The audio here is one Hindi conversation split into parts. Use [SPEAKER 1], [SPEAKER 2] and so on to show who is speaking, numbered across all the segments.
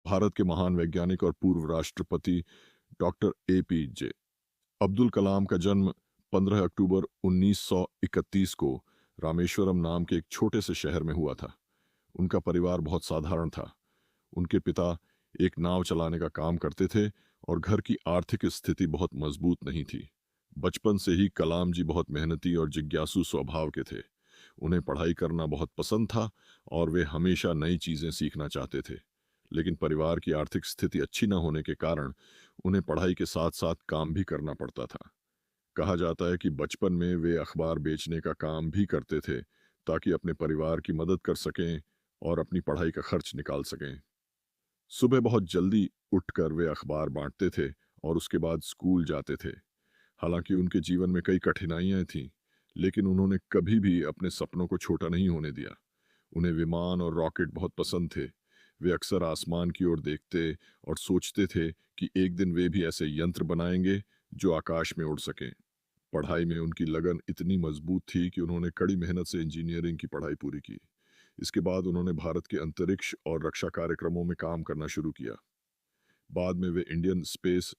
[SPEAKER 1] भारत के महान वैज्ञानिक और पूर्व राष्ट्रपति डॉक्टर एपीजे अब्दुल कलाम का जन्म 15 अक्टूबर 1931 को रामेश्वरम नाम के एक छोटे से शहर में हुआ था। उनका परिवार बहुत साधारण था। उनके पिता एक नाव चलाने का काम करते थे और घर की आर्थिक स्थिति बहुत मजबूत नहीं थी। बचपन से ही कलाम जी बहुत मेहनती और जिज्ञासु स्वभाव के थे। उन्हें पढ़ाई करना बहुत पसंद था और वे हमेशा नई चीजें सीखना चाहते थे। लेकिन परिवार की आर्थिक स्थिति अच्छी न होने के कारण उन्हें पढ़ाई के साथ साथ काम भी करना पड़ता था। कहा जाता है कि बचपन में वे अखबार बेचने का काम भी करते थे ताकि अपने परिवार की मदद कर सकें और अपनी पढ़ाई का खर्च निकाल सकें। सुबह बहुत जल्दी उठकर वे अखबार बांटते थे और उसके बाद स्कूल जाते थे। हालांकि उनके जीवन में कई कठिनाइयां थीं, लेकिन उन्होंने कभी भी अपने सपनों को छोटा नहीं होने दिया। उन्हें विमान और रॉकेट बहुत पसंद थे। वे अक्सर आसमान की ओर देखते और सोचते थे कि एक दिन वे भी ऐसे यंत्र बनाएंगे जो आकाश में उड़ सकें। पढ़ाई में उनकी लगन इतनी मजबूत थी कि उन्होंने कड़ी मेहनत से इंजीनियरिंग की पढ़ाई पूरी की। इसके बाद उन्होंने भारत के अंतरिक्ष और रक्षा कार्यक्रमों में काम करना शुरू किया। बाद में वे इंडियन स्पेस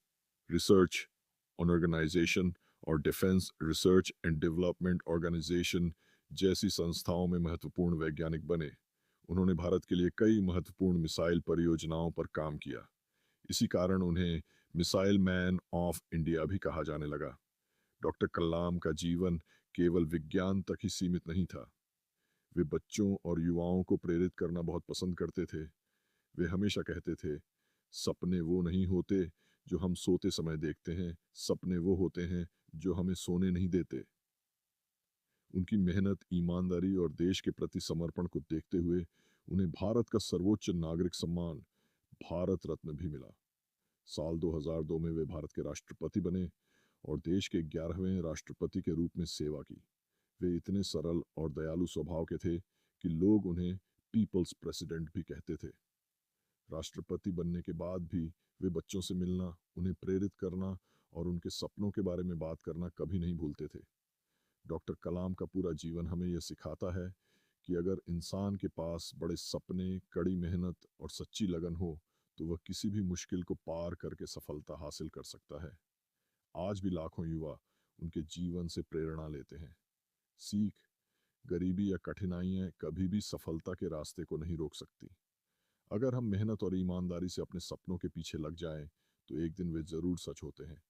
[SPEAKER 1] रिसर्च ऑर्गेनाइजेशन और defence research and development organisation जैसी संस्थाओं में महत्वपूर्ण वैज्ञानिक बने। उन्होंने भारत के लिए कई महत्वपूर्ण मिसाइल परियोजनाओं पर काम किया। इसी कारण उन्हें मिसाइल मैन ऑफ इंडिया भी कहा जाने लगा। डॉक्टर कलाम का जीवन केवल विज्ञान तक ही सीमित नहीं था। वे बच्चों और युवाओं को प्रेरित करना बहुत पसंद करते थे। वे हमेशा कहते थे, सपने वो नहीं होते जो हम सोते समय देखते हैं, सपने वो होते हैं जो हमें सोने नहीं देते। उनकी मेहनत, ईमानदारी और देश के प्रति समर्पण को देखते हुए उन्हें भारत का सर्वोच्च नागरिक सम्मान भारत रत्न भी मिला। साल 2002 में वे भारत के राष्ट्रपति बने और देश के 11वें राष्ट्रपति के रूप में सेवा की। वे इतने सरल और दयालु स्वभाव के थे कि लोग उन्हें पीपल्स प्रेसिडेंट भी कहते थे। राष्ट्रपति बनने के बाद भी वे बच्चों से मिलना, उन्हें प्रेरित करना और उनके सपनों के बारे में बात करना कभी नहीं भूलते थे। डॉक्टर कलाम का पूरा जीवन हमें यह सिखाता है कि अगर इंसान के पास बड़े सपने, कड़ी मेहनत और सच्ची लगन हो, तो वह किसी भी मुश्किल को पार करके सफलता हासिल कर सकता है। आज भी लाखों युवा उनके जीवन से प्रेरणा लेते हैं। सीख: गरीबी या कठिनाइयां कभी भी सफलता के रास्ते को नहीं रोक सकती। अगर हम मेहनत और ईमानदारी से अपने सपनों के पीछे लग जाएं, तो एक दिन वे जरूर सच होते हैं।